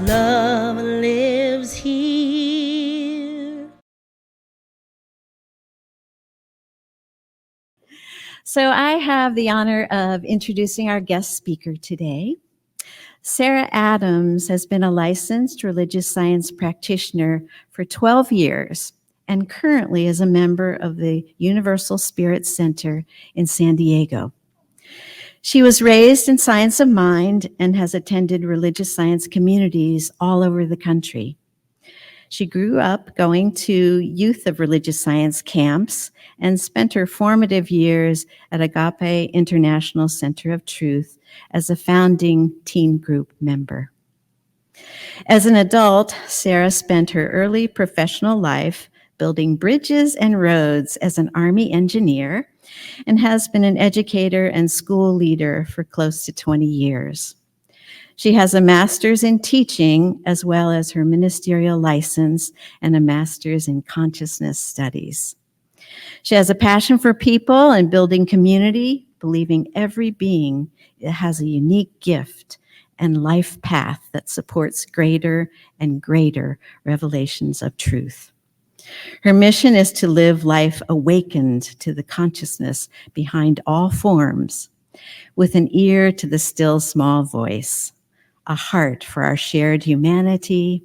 love lives here. So I have the honor of introducing our guest speaker today. Sarah Adams has been a licensed religious science practitioner for 12 years and currently is a member of the Universal Spirit Center in San Diego. She was raised in science of mind and has attended religious science communities all over the country. She grew up going to Youth of Religious Science camps and spent her formative years at Agape International Center of Truth as a founding teen group member. As an adult, Sarah spent her early professional life building bridges and roads as an Army engineer and has been an educator and school leader for close to 20 years. She has a master's in teaching, as well as her ministerial license and a master's in consciousness studies. She has a passion for people and building community, believing every being has a unique gift and life path that supports greater and greater revelations of truth. Her mission is to live life awakened to the consciousness behind all forms, with an ear to the still small voice, a heart for our shared humanity,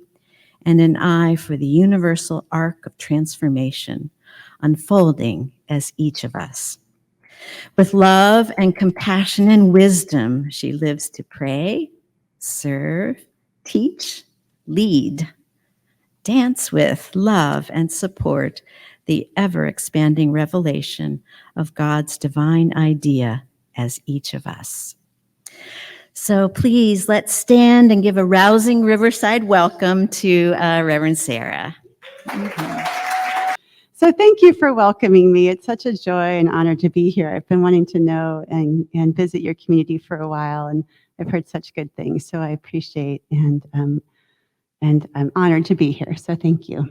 and an eye for the universal arc of transformation unfolding as each of us. With love and compassion and wisdom, she lives to pray, serve, teach, lead, dance with, love, and support the ever-expanding revelation of God's divine idea as each of us. So please, let's stand and give a rousing Riverside welcome to Reverend Sarah. Mm-hmm. So thank you for welcoming me. It's such a joy and honor to be here. I've been wanting to know and visit your community for a while, and I've heard such good things, so I appreciate and I'm honored to be here, so thank you.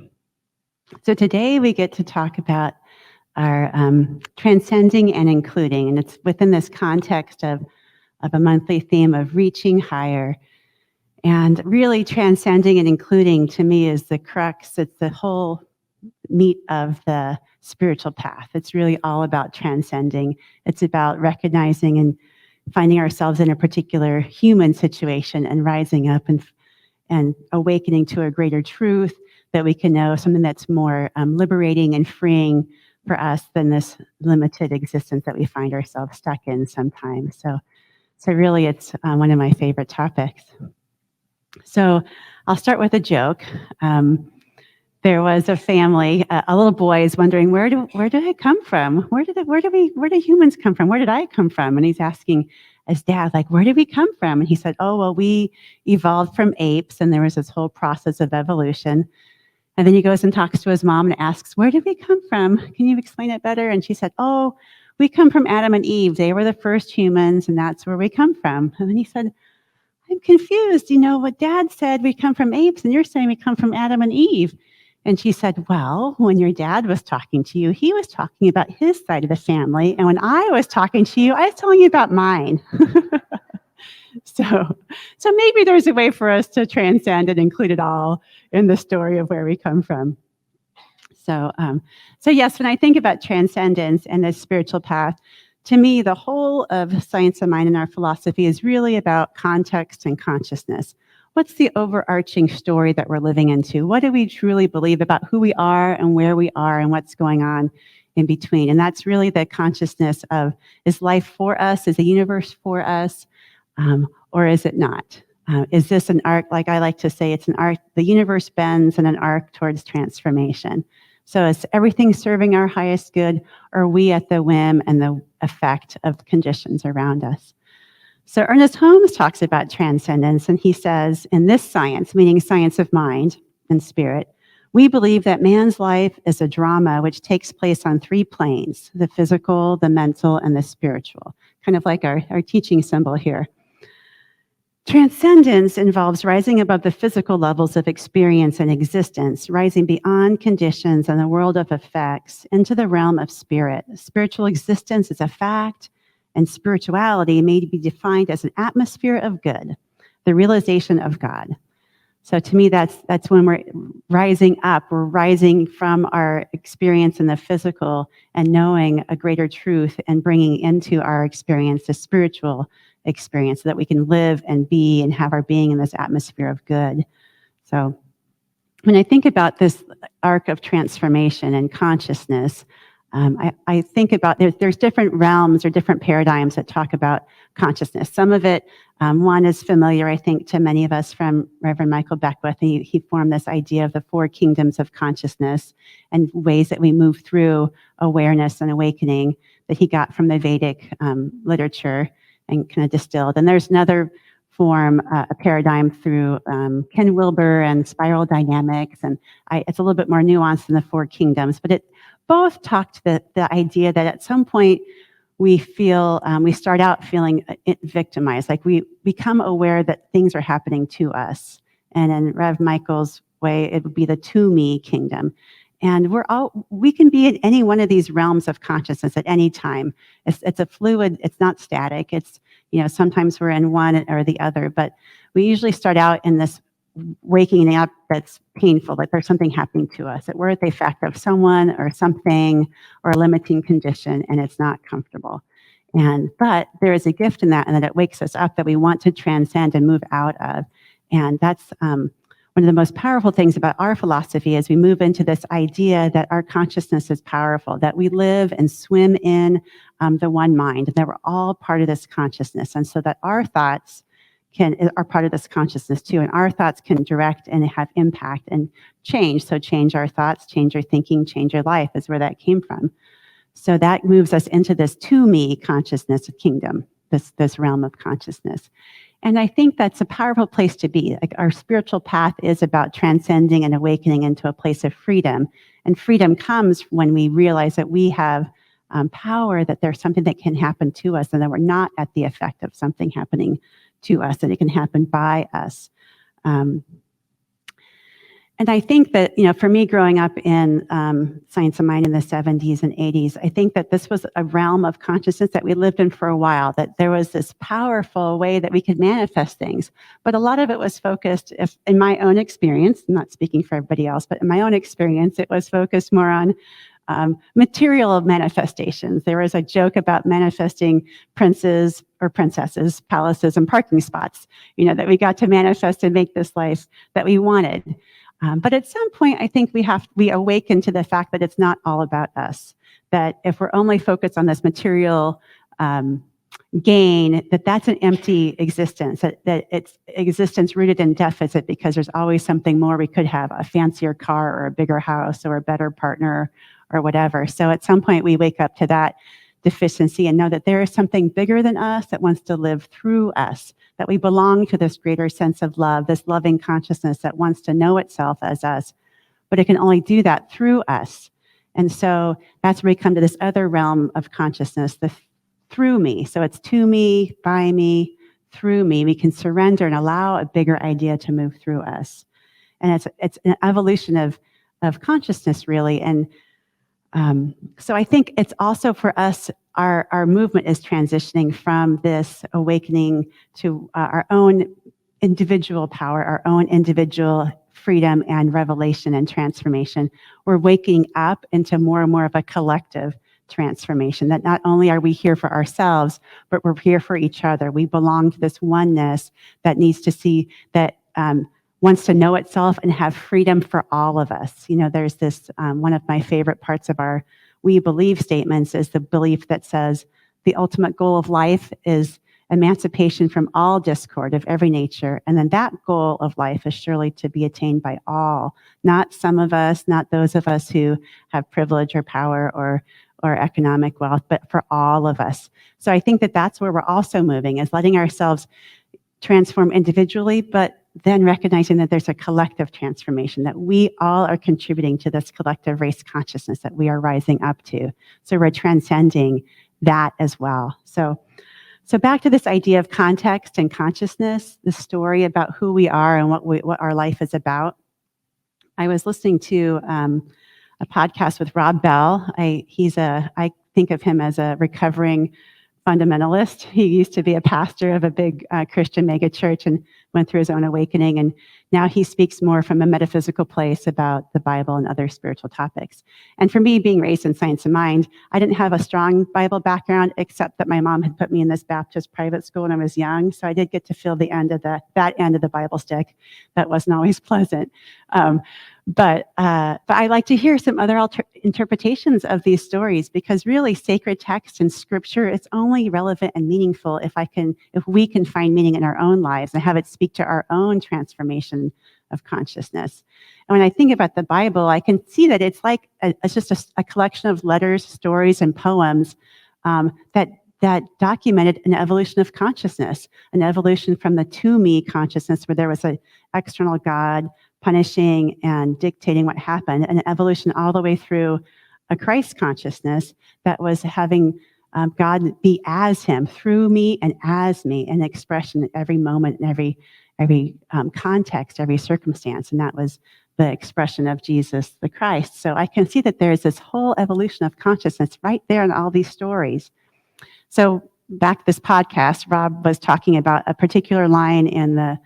So today we get to talk about our transcending and including, and it's within this context of a monthly theme of reaching higher. And really transcending and including, to me, is the crux. It's the whole meat of the spiritual path. It's really all about transcending. It's about recognizing and finding ourselves in a particular human situation and rising up and awakening to a greater truth that we can know, something that's more liberating and freeing for us than this limited existence that we find ourselves stuck in sometimes. So really, it's one of my favorite topics. So I'll start with a joke. There was a family, a little boy is wondering, where do I come from? Where do humans come from? Where did I come from? And he's asking his dad, like, where did we come from? And he said, oh, well, we evolved from apes, and there was this whole process of evolution. And then he goes and talks to his mom and asks, where did we come from? Can you explain it better? And she said, oh, we come from Adam and Eve. They were the first humans, and that's where we come from. And then he said, I'm confused. You know, what Dad said, we come from apes, and you're saying we come from Adam and Eve. And she said, well, when your dad was talking to you, he was talking about his side of the family. And when I was talking to you, I was telling you about mine. So maybe there's a way for us to transcend and include it all in the story of where we come from. So yes, when I think about transcendence and the spiritual path, to me, the whole of science of mind and our philosophy is really about context and consciousness. What's the overarching story that we're living into? What do we truly believe about who we are and where we are and what's going on in between? And that's really the consciousness of, is life for us? Is the universe for us? Or is it not? Is this an arc? Like I like to say, it's an arc, the universe bends in an arc towards transformation. So is everything serving our highest good, or are we at the whim and the effect of conditions around us? So Ernest Holmes talks about transcendence, and he says, in this science, meaning science of mind and spirit, we believe that man's life is a drama which takes place on three planes: the physical, the mental, and the spiritual, kind of like our teaching symbol here. Transcendence involves rising above the physical levels of experience and existence, rising beyond conditions and the world of effects into the realm of spirit. Spiritual existence is a fact, and spirituality may be defined as an atmosphere of good, the realization of God. So to me, that's when we're rising up. We're rising from our experience in the physical and knowing a greater truth and bringing into our experience the spiritual experience so that we can live and be and have our being in this atmosphere of good. So when I think about this arc of transformation and consciousness, I think about there's different realms or different paradigms that talk about consciousness. Some of it, one is familiar, I think, to many of us from Reverend Michael Beckwith. He formed this idea of the four kingdoms of consciousness and ways that we move through awareness and awakening that he got from the Vedic literature and kind of distilled. And there's another form, a paradigm through Ken Wilber and spiral dynamics. And it's a little bit more nuanced than the four kingdoms, but it both talk to the idea that at some point we feel, we start out feeling victimized, like we become aware that things are happening to us. And in Rev Michael's way, it would be the to me kingdom. And we can be in any one of these realms of consciousness at any time. It's a fluid, it's not static. It's, sometimes we're in one or the other, but we usually start out in this waking up that's painful, like there's something happening to us, that we're at the effect of someone or something or a limiting condition, and it's not comfortable. But there is a gift in that, and that it wakes us up that we want to transcend and move out of. And that's one of the most powerful things about our philosophy as we move into this idea that our consciousness is powerful, that we live and swim in the one mind, and that we're all part of this consciousness. And so that our thoughts are part of this consciousness too, and our thoughts can direct and have impact and change. So change our thoughts, change our thinking, change our life is where that came from. So that moves us into this to me consciousness kingdom, this realm of consciousness. And I think that's a powerful place to be. Like our spiritual path is about transcending and awakening into a place of freedom. And freedom comes when we realize that we have power, that there's something that can happen to us, and that we're not at the effect of something happening to us, that it can happen by us. And I think that, for me growing up in Science of Mind in the 70s and 80s, I think that this was a realm of consciousness that we lived in for a while, that there was this powerful way that we could manifest things. But a lot of it was focused, in my own experience, I'm not speaking for everybody else, but in my own experience, it was focused more on material manifestations. There was a joke about manifesting princes or princesses, palaces, and parking spots, that we got to manifest and make this life that we wanted. But at some point, I think we awaken to the fact that it's not all about us, that if we're only focused on this material gain, that's an empty existence, that it's existence rooted in deficit because there's always something more we could have, a fancier car or a bigger house or a better partner or whatever. So at some point we wake up to that deficiency and know that there is something bigger than us that wants to live through us, that we belong to this greater sense of love, this loving consciousness that wants to know itself as us, but it can only do that through us. And so that's where we come to this other realm of consciousness, the through me. So it's to me, by me, through me. We can surrender and allow a bigger idea to move through us. And it's an evolution of consciousness, really. And so I think it's also for us, our movement is transitioning from this awakening to our own individual power, our own individual freedom and revelation and transformation. We're waking up into more and more of a collective transformation, that not only are we here for ourselves, but we're here for each other. We belong to this oneness that needs to see that wants to know itself and have freedom for all of us. There's this, one of my favorite parts of our We Believe statements is the belief that says the ultimate goal of life is emancipation from all discord of every nature. And then that goal of life is surely to be attained by all, not some of us, not those of us who have privilege or power or economic wealth, but for all of us. So I think that that's where we're also moving, is letting ourselves transform individually, but then recognizing that there's a collective transformation, that we all are contributing to this collective race consciousness that we are rising up to. So we're transcending that as well. So back to this idea of context and consciousness, the story about who we are and what our life is about. I was listening to a podcast with Rob Bell. I think of him as a recovering fundamentalist. He used to be a pastor of a big Christian megachurch and went through his own awakening, and now he speaks more from a metaphysical place about the Bible and other spiritual topics. And for me, being raised in Science of Mind, I didn't have a strong Bible background, except that my mom had put me in this Baptist private school when I was young, so I did get to feel the end of that end of the Bible stick. That wasn't always pleasant. But I like to hear some other interpretations of these stories, because really sacred text and scripture, it's only relevant and meaningful if we can find meaning in our own lives and have it speak to our own transformation of consciousness. And when I think about the Bible, I can see that it's like it's just a collection of letters, stories, and poems that documented an evolution of consciousness, an evolution from the to-me consciousness, where there was an external God punishing and dictating what happened, and an evolution all the way through a Christ consciousness that was having God be as him, through me and as me, an expression at every moment and every context, every circumstance. And that was the expression of Jesus the Christ. So I can see that there's this whole evolution of consciousness right there in all these stories. So back to this podcast, Rob was talking about a particular line in the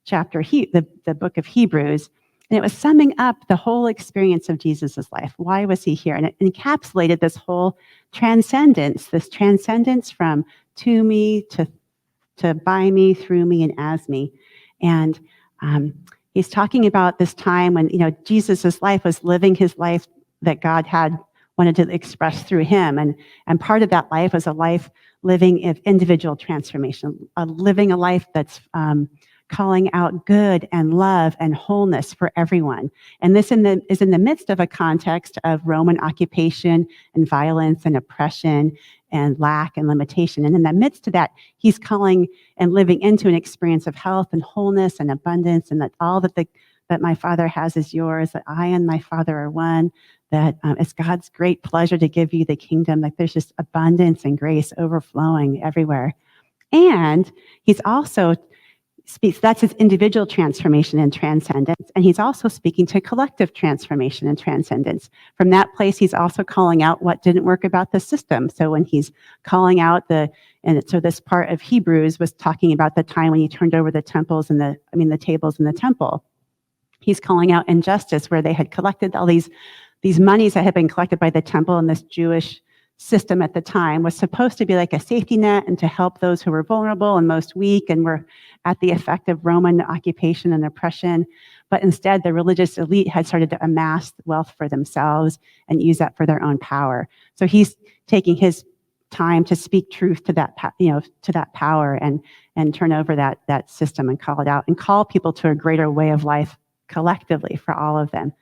chapter, the book of Hebrews, and it was summing up the whole experience of Jesus's life. Why was he here? And it encapsulated this whole transcendence from to me, to by me, through me, and as me. And he's talking about this time when, Jesus's life was living his life that God had wanted to express through him. And part of that life was a life living in individual transformation, living a life that's calling out good and love and wholeness for everyone. And this is in the midst of a context of Roman occupation and violence and oppression and lack and limitation. And in the midst of that, he's calling and living into an experience of health and wholeness and abundance, and that all that my Father has is yours, that I and my Father are one, that it's God's great pleasure to give you the kingdom, that there's just abundance and grace overflowing everywhere. And he's also speaks, that's his individual transformation and transcendence. And he's also speaking to collective transformation and transcendence. From that place, he's also calling out what didn't work about the system. So when he's calling out so this part of Hebrews was talking about the time when he turned over the tables in the temple. He's calling out injustice, where they had collected all these monies that had been collected by the temple, and this Jewish system at the time was supposed to be like a safety net and to help those who were vulnerable and most weak and were at the effect of Roman occupation and oppression. But instead, the religious elite had started to amass wealth for themselves and use that for their own power. So he's taking his time to speak truth to that, to that power, and turn over that system and call it out and call people to a greater way of life collectively for all of them.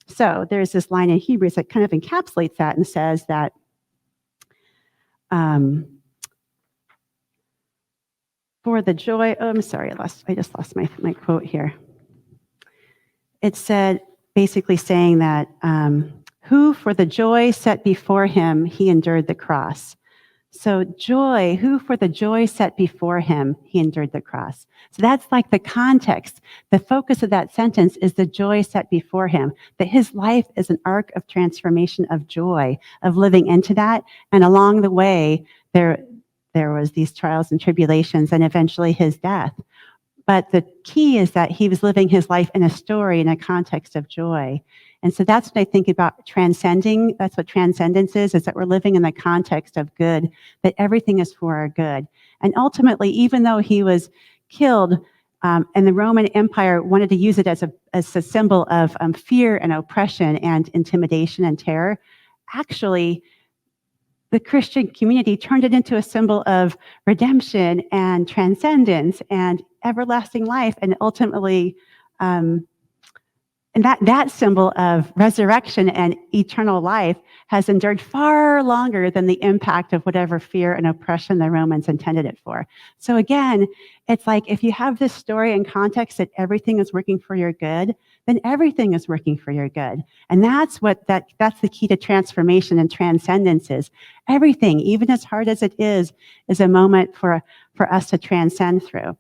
So there's this line in Hebrews that kind of encapsulates that and says that for the joy, I'm sorry, I just lost my quote here. It said, basically saying that who for the joy set before him, he endured the cross. So joy, who for the joy set before him, he endured the cross. So that's like the context. The focus of that sentence is the joy set before him, that his life is an arc of transformation of joy, of living into that. And along the way, there was these trials and tribulations and eventually his death. But the key is that he was living his life in a story, in a context of joy. And so that's what I think about transcending. That's what transcendence is that we're living in the context of good, that everything is for our good. And ultimately, even though he was killed, and the Roman Empire wanted to use it as a symbol of fear and oppression and intimidation and terror, actually, the Christian community turned it into a symbol of redemption and transcendence and everlasting life, and ultimately, and that symbol of resurrection and eternal life has endured far longer than the impact of whatever fear and oppression the Romans intended it for. So again, it's like if you have this story in context that everything is working for your good, then everything is working for your good. And that's the key to transformation and transcendence is. Everything, even as hard as it is a moment for us to transcend through.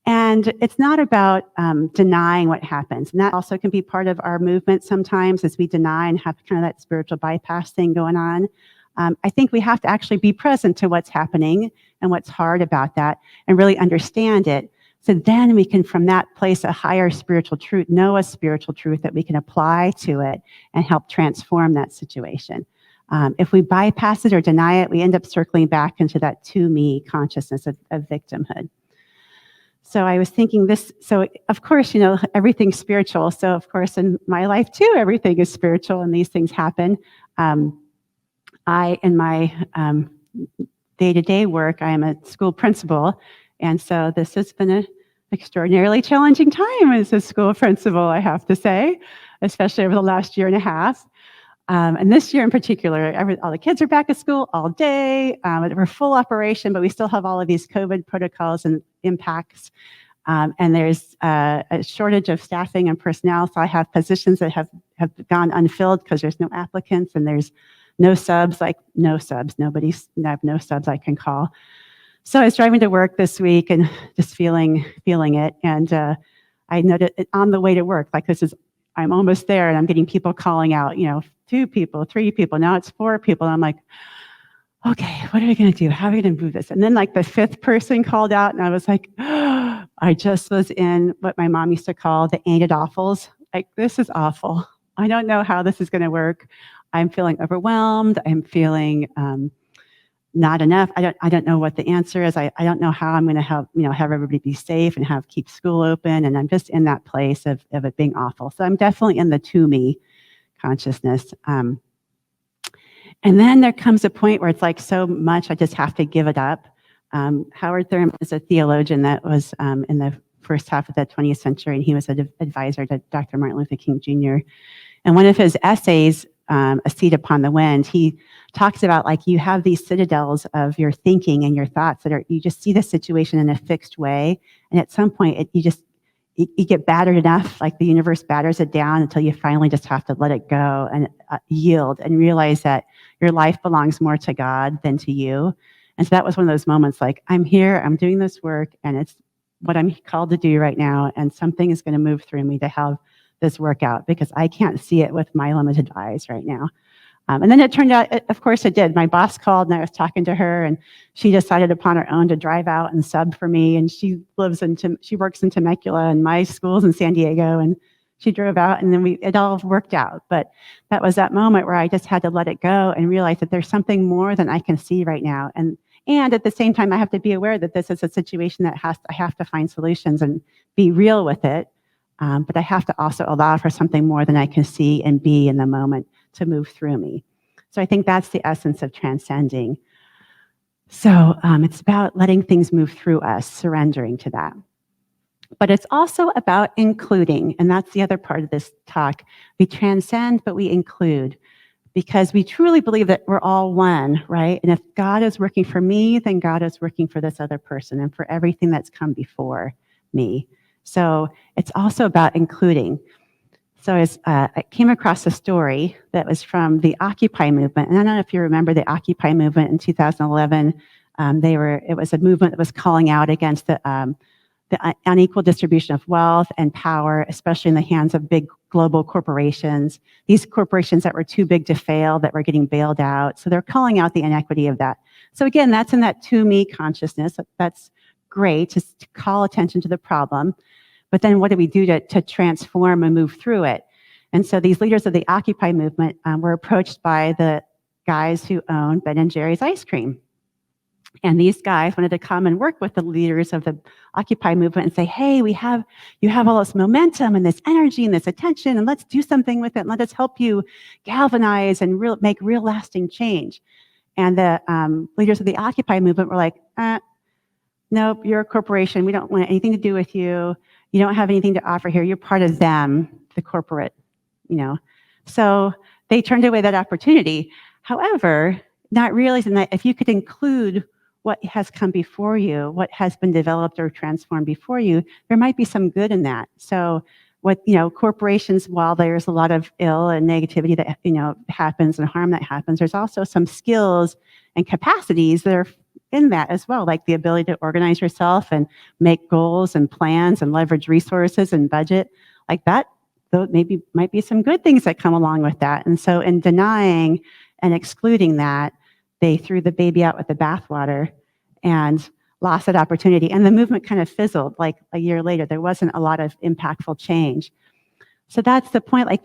And it's not about denying what happens. And that also can be part of our movement sometimes as we deny and have kind of that spiritual bypass thing going on. I think we have to actually be present to what's happening and what's hard about that and really understand it. So then we can, from that place, a higher spiritual truth, know a spiritual truth that we can apply to it and help transform that situation. If we bypass it or deny it, we end up circling back into that to me consciousness of victimhood. So I was thinking this, so of course, everything's spiritual. So of course, in my life too, everything is spiritual and these things happen. In my day-to-day work, I am a school principal. And so this has been an extraordinarily challenging time as a school principal, I have to say, especially over the last year and a half. And this year in particular, all the kids are back at school all day. We're full operation, but we still have all of these COVID protocols and impacts. And there's a shortage of staffing and personnel. So I have positions that have gone unfilled because there's no applicants and there's no subs, I have no subs I can call. So I was driving to work this week and just feeling it. And I noted on the way to work, I'm almost there and I'm getting people calling out, 2 people, 3 people, now it's 4 people. And I'm like, okay, what are we going to do? How are we going to move this? And then the 5th person called out and I was like, oh, I just was in what my mom used to call the ain't it awfuls. This is awful. I don't know how this is going to work. I'm feeling overwhelmed. I'm feeling not enough. I don't know what the answer is. I don't know how I'm going to have everybody be safe and keep school open. And I'm just in that place of it being awful. So I'm definitely in the to me consciousness. And then there comes a point where it's so much, I just have to give it up. Howard Thurman is a theologian that was in the first half of the 20th century, and he was an advisor to Dr. Martin Luther King Jr. And one of his essays, A Seat Upon the Wind, he talks about you have these citadels of your thinking and your thoughts you just see the situation in a fixed way. And at some point, you get battered enough, the universe batters it down until you finally just have to let it go and yield and realize that your life belongs more to God than to you. And so that was one of those moments I'm here, I'm doing this work, and it's what I'm called to do right now. And something is going to move through me to have this work out because I can't see it with my limited eyes right now. And then it turned out, of course it did. My boss called and I was talking to her and she decided upon her own to drive out and sub for me. And she works in Temecula and my school's in San Diego, and she drove out and then it all worked out. But that was that moment where I just had to let it go and realize that there's something more than I can see right now. And at the same time, I have to be aware that this is a situation that I have to find solutions and be real with it. But I have to also allow for something more than I can see and be in the moment to move through me. So I think that's the essence of transcending. So it's about letting things move through us, surrendering to that. But it's also about including, and that's the other part of this talk. We transcend, but we include, because we truly believe that we're all one, right? And if God is working for me, then God is working for this other person and for everything that's come before me. So it's also about including. So I came across a story that was from the Occupy movement. And I don't know if you remember the Occupy movement in 2011. It was a movement that was calling out against the unequal distribution of wealth and power, especially in the hands of big global corporations. These corporations that were too big to fail, that were getting bailed out. So they're calling out the inequity of that. So again, that's in that to me consciousness. That's great to call attention to the problem. But then what do we do to transform and move through it? And so these leaders of the Occupy movement were approached by the guys who own Ben & Jerry's ice cream. And these guys wanted to come and work with the leaders of the Occupy movement and say, hey, you have all this momentum and this energy and this attention, and let's do something with it. And let us help you galvanize and make real lasting change. And the leaders of the Occupy movement were like, nope, you're a corporation. We don't want anything to do with you. You don't have anything to offer here. You're part of them, the corporate, So they turned away that opportunity. However, not realizing that if you could include what has come before you, what has been developed or transformed before you, there might be some good in that. So corporations, while there's a lot of ill and negativity that, happens and harm that happens, there's also some skills and capacities that are in that as well, like the ability to organize yourself and make goals and plans and leverage resources and budget like that. Though maybe might be some good things that come along with that. And so in denying and excluding that, they threw the baby out with the bathwater and lost that opportunity. And the movement kind of fizzled. Like a year later, there wasn't a lot of impactful change. So that's the point. Like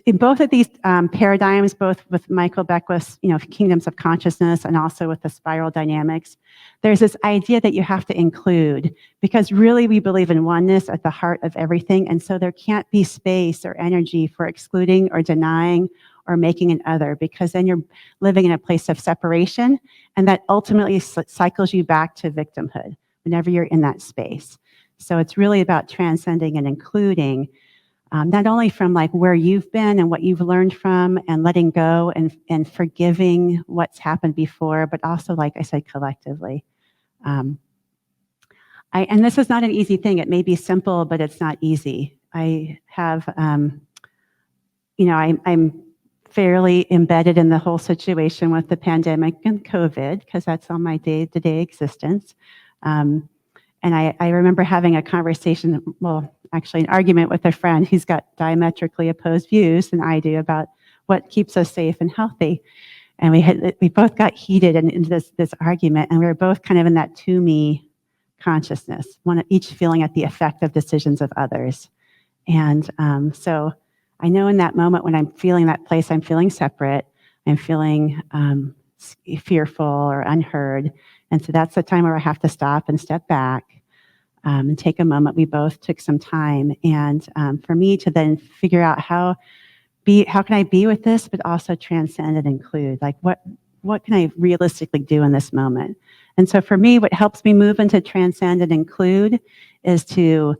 in both of these paradigms, both with Michael Beckwith's, kingdoms of consciousness and also with the spiral dynamics, there's this idea that you have to include, because really we believe in oneness at the heart of everything. And so there can't be space or energy for excluding or denying or making an other, because then you're living in a place of separation, and that ultimately cycles you back to victimhood whenever you're in that space. So it's really about transcending and including, not only from like where you've been and what you've learned from, and letting go and forgiving what's happened before, but also, like I said, collectively. And this is not an easy thing. It may be simple, but it's not easy. I have, I'm fairly embedded in the whole situation with the pandemic and COVID, because that's on my day-to-day existence. And I remember having a conversation, actually an argument with a friend who's got diametrically opposed views than I do about what keeps us safe and healthy. And we both got heated into this argument, and we were both kind of in that to me consciousness, each feeling at the effect of decisions of others. And so I know in that moment when I'm feeling that place, I'm feeling separate, I'm feeling fearful or unheard. And so that's the time where I have to stop and step back and take a moment. We both took some time. And for me to then figure out how can I be with this, but also transcend and include? Like what can I realistically do in this moment? And so for me, what helps me move into transcend and include is to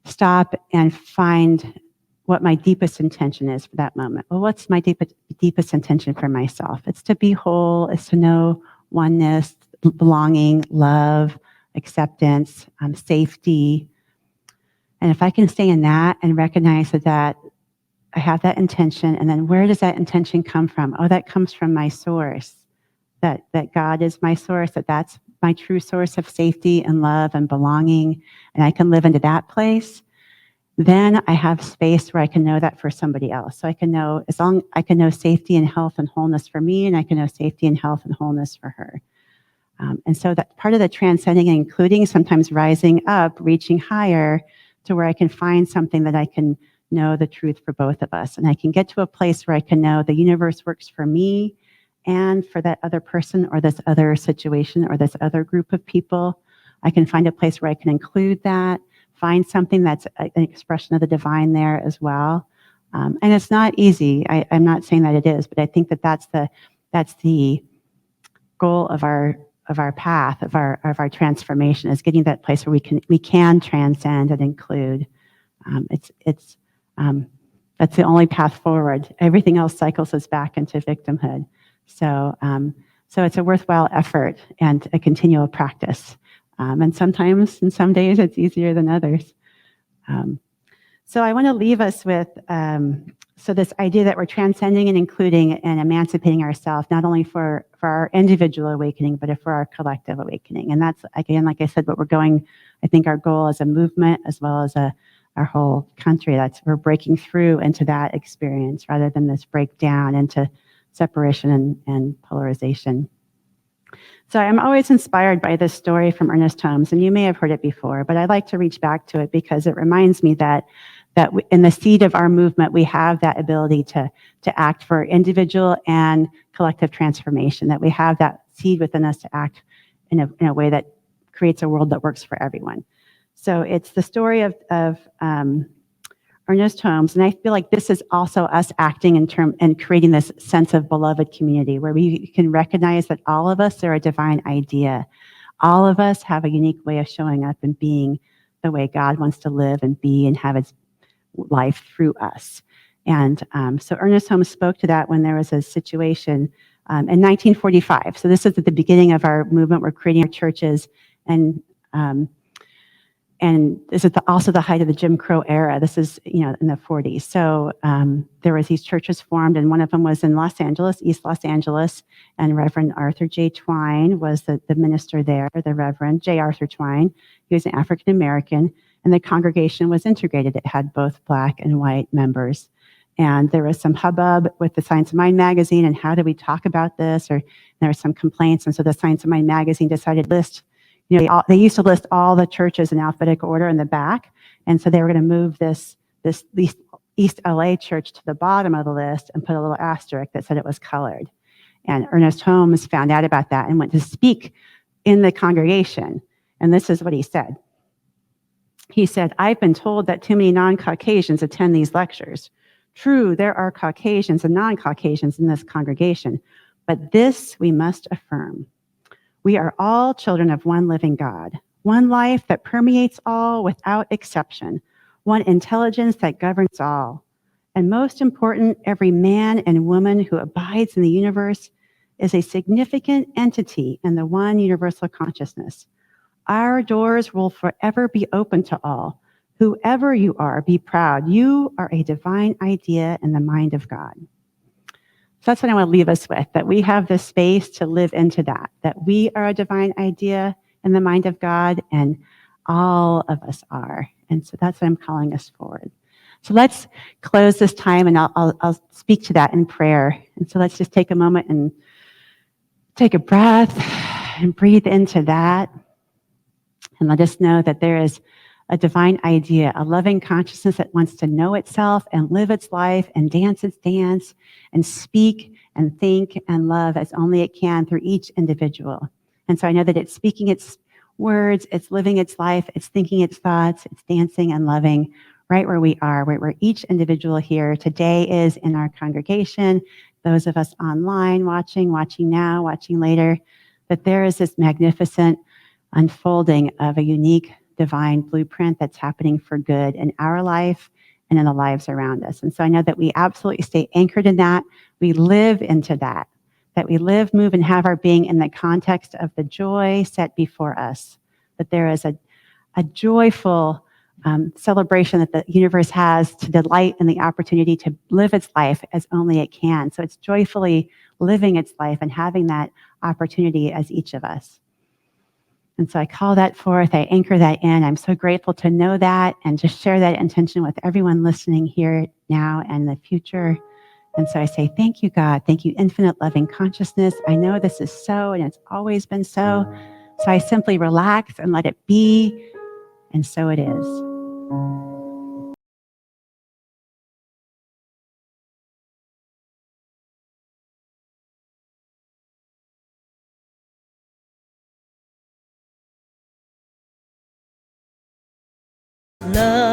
stop and find what my deepest intention is for that moment. Well, what's my deepest intention for myself? It's to be whole, it's to know oneness, belonging, love, acceptance, safety. And if I can stay in that and recognize that I have that intention, and then where does that intention come from? Oh, that comes from my source, that God is my source, that's my true source of safety and love and belonging, and I can live into that place. Then I have space where I can know that for somebody else. So I can know, I can know safety and health and wholeness for me, and I can know safety and health and wholeness for her. And so that part of the transcending and including, sometimes rising up, reaching higher to where I can find something that I can know the truth for both of us. And I can get to a place where I can know the universe works for me and for that other person or this other situation or this other group of people. I can find a place where I can include that, find something that's an expression of the divine there as well. And it's not easy. I'm not saying that it is, but I think that's the goal of our path, of our transformation, is getting that place where we can transcend and include. That's the only path forward. Everything else cycles us back into victimhood. So it's a worthwhile effort and a continual practice. And sometimes, in some days, it's easier than others. So I want to leave us with this idea that we're transcending and including and emancipating ourselves, not only for our individual awakening, but for our collective awakening. And that's, again, like I said, I think our goal as a movement, as well as our whole country, we're breaking through into that experience rather than this breakdown into separation and polarization. So I'm always inspired by this story from Ernest Holmes, and you may have heard it before, but I like to reach back to it because it reminds me that in the seed of our movement, we have that ability to act for individual and collective transformation, that we have that seed within us to act in a way that creates a world that works for everyone. So it's the story of Ernest Holmes, and I feel like this is also us acting and creating this sense of beloved community where we can recognize that all of us are a divine idea. All of us have a unique way of showing up and being the way God wants to live and be and have its life through us. And so Ernest Holmes spoke to that when there was a situation in 1945. So this is at the beginning of our movement. We're creating our churches, and this is also the height of the Jim Crow era. This is, in the 40s. So there was these churches formed, and one of them was in Los Angeles, East Los Angeles, and Reverend Arthur J. Twine was the minister there, the Reverend J. Arthur Twine. He was an African American, and the congregation was integrated. It had both Black and white members. And there was some hubbub with the Science of Mind magazine, and how do we talk about this? Or there were some complaints, and so the Science of Mind magazine decided to list They used to list all the churches in alphabetical order in the back, and so they were going to move this East LA church to the bottom of the list and put a little asterisk that said it was colored. And Ernest Holmes found out about that and went to speak in the congregation. And this is what he said. He said, "I've been told that too many non-Caucasians attend these lectures. True, there are Caucasians and non-Caucasians in this congregation, but this we must affirm. We are all children of one living God, one life that permeates all without exception, one intelligence that governs all. And most important, every man and woman who abides in the universe is a significant entity in the one universal consciousness. Our doors will forever be open to all. Whoever you are, be proud. You are a divine idea in the mind of God." So that's what I want to leave us with, that we have this space to live into that we are a divine idea in the mind of God, and all of us are. And so that's what I'm calling us forward. So let's close this time, and I'll speak to that in prayer. And so let's just take a moment and take a breath and breathe into that. And let us know that there is a divine idea, a loving consciousness that wants to know itself and live its life and dance its dance and speak and think and love as only it can through each individual. And so I know that it's speaking its words, it's living its life, it's thinking its thoughts, it's dancing and loving right where we are, where each individual here today is in our congregation, those of us online watching now, watching later, that there is this magnificent unfolding of a unique divine blueprint that's happening for good in our life and in the lives around us. And so I know that we absolutely stay anchored in that. We live into that we live, move, and have our being in the context of the joy set before us, that there is a joyful celebration that the universe has to delight in the opportunity to live its life as only it can. So it's joyfully living its life and having that opportunity as each of us. And so I call that forth, I anchor that in. I'm so grateful to know that and to share that intention with everyone listening here now and in the future. And so I say, thank you, God. Thank you, infinite loving consciousness. I know this is so, and it's always been so. So I simply relax and let it be. And so it is. Love.